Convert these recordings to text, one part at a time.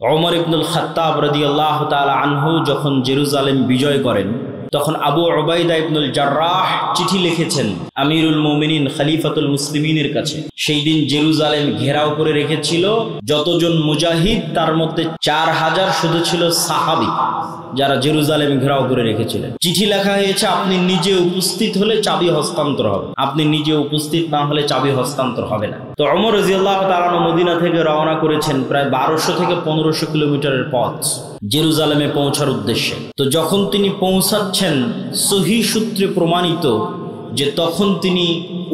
ওমর ইবনুল খাত্তাব রাদিয়াল্লাহু তাআলা আনহু যখন জেরুজালেম বিজয় করেন তখন আবু উবাইদা ইবনুল জাররাহ চিঠি লিখেছেন আমিরুল মুমিনিন খলিফাতুল মুসলিমিনের কাছে। সেই দিন জেরুজালেম ঘেরাও করে রেখেছিল যতজন মুজাহিদ, তার মধ্যে 4000 শুধু ছিল সাহাবী যারা জেরুজালেম ঘেরাও করে রেখেছিলেন। চিঠি লেখা হয়েছে আপনি নিজে উপস্থিত হলে চাবি হস্তান্তর হবে, আপনি নিজে উপস্থিত না হলে চাবি হস্তান্তর হবে না। তো ওমর রাদিয়াল্লাহু তাআলা মদিনা থেকে রওনা করেছেন প্রায় 1200 থেকে 1500 কিলোমিটারের পথ জেরুজালেমে পৌঁছার উদ্দেশ্যে। তো যখন তিনি পৌঁছাচ্ছেন সহিহ সূত্রে প্রমাণিত যে তখন তিনি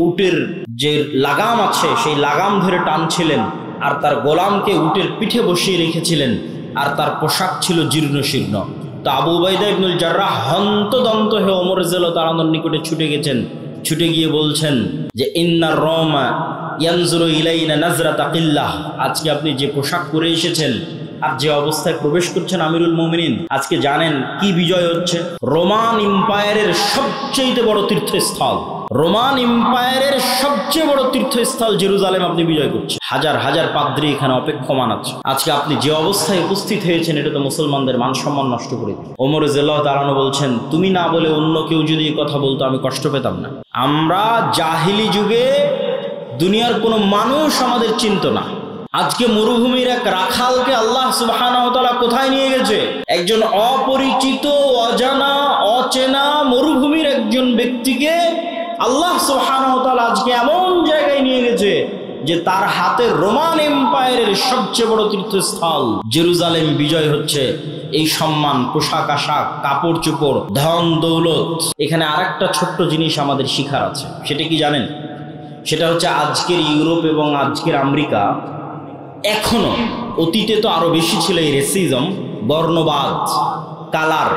উটের যে লাগাম আছে সেই লাগাম ধরে টানছিলেন আর তার গোলামকে উটের পিঠে বসিয়ে রেখেছিলেন আর তার পোশাক ছিল জীর্ণ শীর্ণ। তো আবু উবাইদা ইবনুল জাররাহ হন্তদন্ত হয়ে ওমর রাদিয়াল্লাহু তাআলার নিকটে ছুটে গেছেন। ছুটে গিয়ে বলছেন যে ইন্নার রোমা ইয়ানজুরু ইলাইনা নাজরাতা কিল্লাহ, আজকে আপনি যে পোশাক পরে এসেছেন আর যে অবস্থায় প্রবেশ করছেন আমিরুল মুমিনিন, আজকে জানেন কি বিজয় হচ্ছে? রোমান এম্পায়ারের সবচেয়ে বড় তীর্থস্থল, রোমান এম্পায়ারের সবচেয়ে বড় তীর্থস্থল জেরুজালেম আপনি বিজয় করছেন। হাজার হাজার পাদ্রী এখানে অপেক্ষমান আছে। আজকে আপনি যে অবস্থায় উপস্থিত হয়েছেন এটা তো মুসলমানদের মান সম্মান নষ্ট করে দিবে। ওমর রাদিয়াল্লাহু তাআলা বলছেন তুমি না বলে অন্য কেউ যদি এই কথা বলতো আমি কষ্ট পেতাম না। আমরা জাহিলি যুগে দুনিয়ার কোনো মানুষ আমাদের চিনত না। আজকে মরুভূমির এক রাখালকে আল্লাহ সুবহানাহু ওয়া তাআলা কোথায় নিয়ে গেছে? একজন অপরিচিত, অজানা, অচেনা মরুভূমির একজন ব্যক্তিকে আল্লাহ সুবহানাহু ওয়া তাআলা আজকে এমন জায়গায় নিয়ে গেছে যে তার হাতে রোমান এম্পায়ারের সবচেয়ে বড় তীর্থস্থল জেরুজালেম বিজয় হচ্ছে। এই সম্মান, পোশাক আশাক, কাপড় চোপড়, ধন দৌলত, এখানে আরেকটা ছোট্ট জিনিস আমাদের শিখার আছে। সেটা কি জানেন? সেটা হচ্ছে আজকের ইউরোপ এবং আজকের আমেরিকা এখনো, অতীতে তো আরো বেশি ছিল এই রেসিজম, বর্ণবাদ, কালার,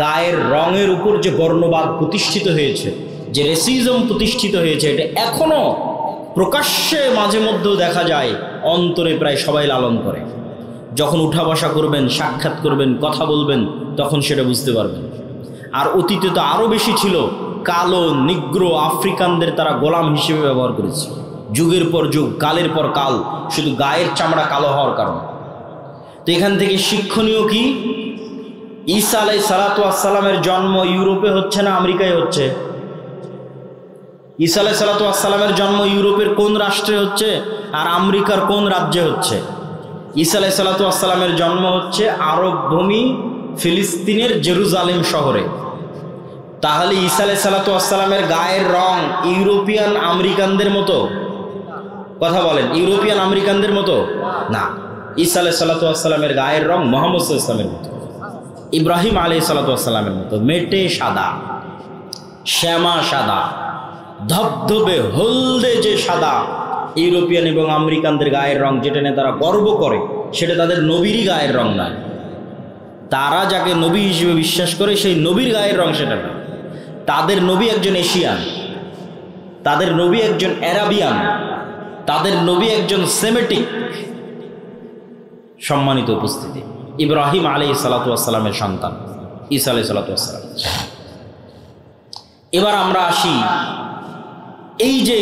গায়ের রঙের উপর যে বর্ণবাদ প্রতিষ্ঠিত হয়েছে, যে রেসিজম প্রতিষ্ঠিত হয়েছে, এটা এখনো প্রকাশ্যে মাঝে মধ্যেও দেখা যায়, অন্তরে প্রায় সবাই লালন করে। যখন উঠা বসা করবেন, সাক্ষাৎ করবেন, কথা বলবেন, তখন সেটা বুঝতে পারবেন। আর অতীতে তো আরো বেশি ছিল, কালো, নিগ্রো, আফ্রিকানদের তারা গোলাম হিসেবে ব্যবহার করেছে যুগের পর যুগ, কালের পর কাল, শুধু গায়ের চামড়া কালো হওয়ার কারণে। তো এখান থেকে শিক্ষণীয় কি? ঈসা আলাইহিস সালাতু ওয়াস সালামের জন্ম ইউরোপে হচ্ছে না আমেরিকায় হচ্ছে? ঈসা আলাইহিস সালাতু ওয়াস সালামের জন্ম ইউরোপের কোন রাষ্ট্রে হচ্ছে আর আমেরিকার কোন রাজ্যে হচ্ছে? ঈসা আলাইহিস সালাতু ওয়াস সালামের জন্ম হচ্ছে আরব ভূমি ফিলিস্তিনের জেরুজালেম শহরে। তাহলে ঈসা আলাইহিস সালাতু ওয়াস সালামের গায়ের রং ইউরোপিয়ান আমেরিকানদের মতো? কথা বলেন, ইউরোপিয়ান আমেরিকানদের মতো না। ঈসা আলাইহিস সালাতু ওয়াস সালামের গায়ের রং মুহাম্মদ সাল্লাল্লাহু আলাইহি ওয়াসাল্লামের মতো, ইব্রাহিম আলাইহিস সালাতু ওয়াস সালামের মতো, মেটে সাদা, শ্যামা সাদা, ধবধবে হলদে যে সাদা। ইউরোপিয়ান এবং আমেরিকানদের গায়ের রং যেটা নিয়ে তারা গর্ব করে, সেটা তাদের নবীরই গায়ের রং নয়। তারা যাকে নবী হিসেবে বিশ্বাস করে সেই নবীর গায়ের রং সেটা না। তাদের নবী একজন এশিয়ান, তাদের নবী একজন অ্যারাবিয়ান, তাদের নবী একজন সেমেটিক। সম্মানিত উপস্থিতি, ইব্রাহিম আলাইহিস সালাতু ওয়াস সালামের সন্তান ঈসা আলাইহিস সালাতু ওয়াস সালাম। এবার আমরা আসি, এই যে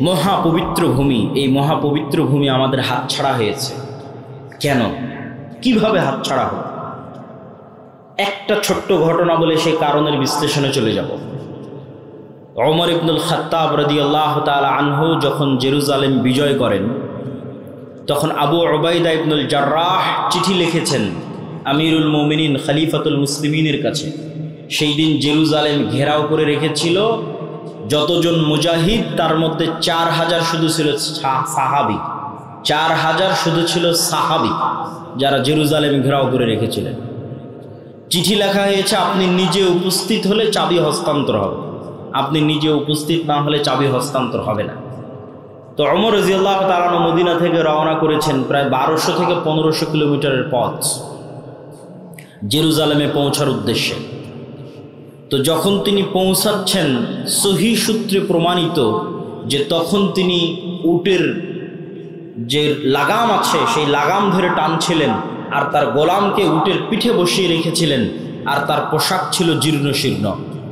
মহাপবিত্র ভূমি, এই মহাপবিত্র ভূমি আমাদের হাতছাড়া হয়েছে কেন? কিভাবে হাতছাড়া হলো? একটা ছোট্ট ঘটনা বলে সেই কারণের বিশ্লেষণে চলে যাব। ওমর ইবনুল খাত্তাব রাদিয়াল্লাহু তাআলা আনহু যখন জেরুজালেম বিজয় করেন তখন আবু উবাইদা ইবনুল জাররাহ চিঠি লিখেছেন আমিরুল মুমিনিন খলিফাতুল মুসলিমিনের কাছে। সেই দিন জেরুজালেম ঘেরাও করে রেখেছিল যতজন মুজাহিদ, তার মধ্যে 4000 শুধু ছিল সাহাবী, 4000 শুধু ছিল সাহাবী যারা জেরুজালেম ঘেরাও করে রেখেছিলেন। চিঠি লেখা হয়েছে আপনি নিজে উপস্থিত হলে চাবি হস্তান্তর হবে, আপনি নিজে উপস্থিত না হলে চাবি হস্তান্তর হবে না। তো ওমর রাদিয়াল্লাহু তাআলা মদিনা থেকে রওনা করেছেন প্রায় 1200 থেকে 1500 কিলোমিটারের পথ জেরুজালেমে পৌঁছার উদ্দেশ্যে। তো যখন তিনি পৌঁছাচ্ছেন সহিহ সূত্রে প্রমাণিত যে তখন তিনি উটের যে লাগাম আছে সেই লাগাম ধরে টানছিলেন আর তার গোলামকে উটের পিঠে বসিয়ে রেখেছিলেন আর তার পোশাক ছিল জীর্ণ শীর্ণ।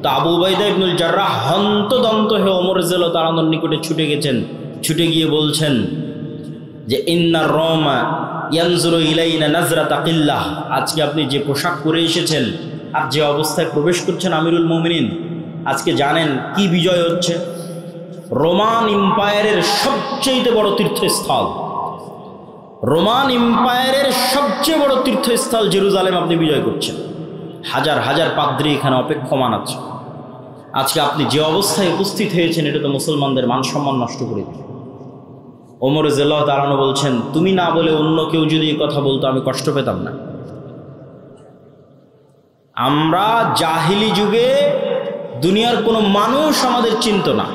তো আবু উবাইদা ইবনুল জাররাহ হন্তদন্ত হয়ে ওমর রাদিয়াল্লাহু তাআলার নিকটে ছুটে গেছেন। ছুটে গিয়ে বলছেন যে ইন্নার রোমা ইয়ানজুরু ইলাইনা নাজরাতা কিল্লাহ, আজকে আপনি যে পোশাক পরে এসেছেন আর যে অবস্থায় প্রবেশ করছেন আমিরুল মুমিনিন, আজকে জানেন কি বিজয় হচ্ছে? রোমান এম্পায়ারের সবচেয়ে বড় তীর্থস্থল, রোমান এম্পায়ারের সবচেয়ে বড় তীর্থস্থল জেরুজালেম আপনি বিজয় করছেন। হাজার হাজার পাদ্রী এখানে অপেক্ষমান আছে। আজকে আপনি যে অবস্থায় উপস্থিত হয়েছেন এটা তো মুসলমানদের মান সম্মান নষ্ট করে দিল। ওমর রাদিয়াল্লাহু তাআলা আনহু বলছেন, তুমি না বলে অন্য কেউ যদি এই কথা বলতো আমি কষ্ট পেতাম না। আমরা জাহিলি যুগে দুনিয়ার কোনো মানুষ আমাদের চিনত না।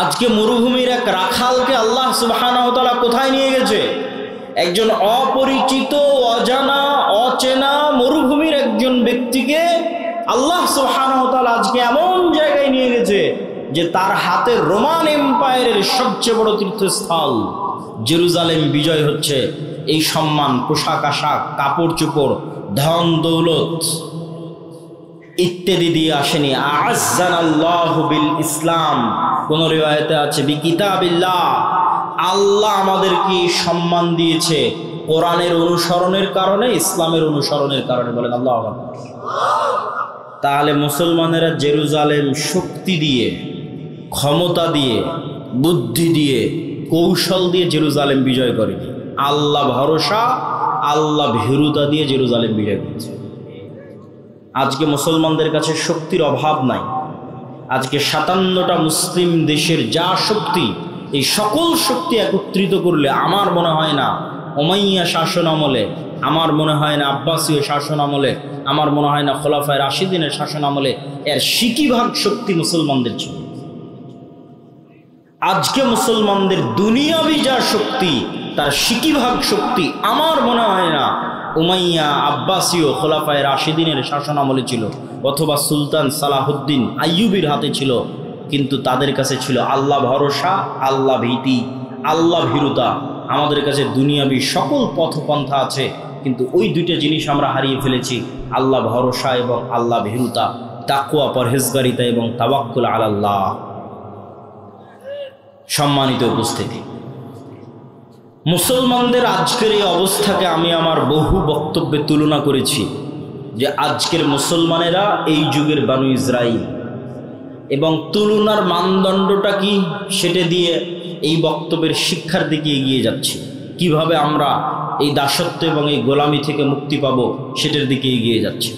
আজকে মরুভূমির এক রাখালকে আল্লাহ সুবহানাহু ওয়া তাআলা কোথায় নিয়ে গেছে? একজন অপরিচিত, অজানা, অচেনা মরুভূমির একজন ব্যক্তিকে আল্লাহ সুবহানাহু ওয়া তাআলা আজকে এমন জায়গায় নিয়ে গেছে যে তার হাতে রোমান এম্পায়ারের সবচেয়ে বড় তীর্থস্থল জেরুজালেম বিজয় হচ্ছে। এই সম্মান, পোশাক আশাক, কাপড় চোপড়, ধন দৌলত ইত্যাদি দিয়ে আসেনি। আ'আজ্জানাল্লাহু বিল ইসলাম, কোন রিওয়ায়াতে আছে বিকিতাবিল্লাহ, আল্লাহ আমাদেরকে সম্মান দিয়েছে কোরআনের অনুসরণের কারণে, ইসলামের অনুসরণের কারণে। বলেন আল্লাহু আকবার। তাহলে মুসলমানেরা জেরুজালেম শক্তি দিয়ে, ক্ষমতা দিয়ে, বুদ্ধি দিয়ে, কৌশল দিয়ে জেরুজালেম বিজয় করেনি। আল্লাহ ভরসা, আল্লাহ ভীরুতা দিয়ে জেরুজালেম বিজয় করেছে। আজকে মুসলমানদের কাছে শক্তির অভাব নাই। আজকে 57টা মুসলিম দেশের যা শক্তি, এই সকল শক্তি একত্রিত করলে আমার মনে হয় না উমাইয়া শাসন আমলে, আমার মনে হয় না আব্বাসীয় শাসন আমলে, আমার মনে হয় না খোলাফায়ে রাশিদিনের শাসন আমলে এর সিকিভাগ শক্তি মুসলমানদের ছিল। আজকে মুসলমানদের দুনিয়াবি যা শক্তি তার সিকিভাগ শক্তি আমার মনে হয় না উমাইয়া, আব্বাসীয়, খোলাফায়ে রাশিদিনের শাসন আমলে ছিল, অথবা সুলতান সালাহুদ্দিন আইয়ুবীর হাতে ছিল। কিন্তু তাদের কাছে ছিল আল্লাহ ভরসা, আল্লাহ ভীতি, আল্লাহ ভীরুতা। আমাদের কাছে দুনিয়াবি সকল পথপন্থা আছে, কিন্তু ওই দুইটা জিনিস আমরা হারিয়ে ফেলেছি, আল্লাহ ভরসা এবং আল্লাহ ভীরুতা, তাকওয়া, পরহেজগারিতা এবং তাওয়াক্কুল আলাল্লাহ। সম্মানিত উপস্থিতি, মুসলমানদের আজকের এই অবস্থাকে আমি আমার বহু বক্তব্যে তুলনা করেছি যে আজকের মুসলমানেরা এই যুগের বানু ইসরাইল, এবং তুলনার মানদণ্ডটা কি সেটা দিয়ে এই বক্তব্যের শিক্ষার দিকে এগিয়ে যাচ্ছি। কিভাবে আমরা এই দাসত্ব এবং এই গোলামি থেকে মুক্তি পাবো সেটার দিকে এগিয়ে যাচ্ছি।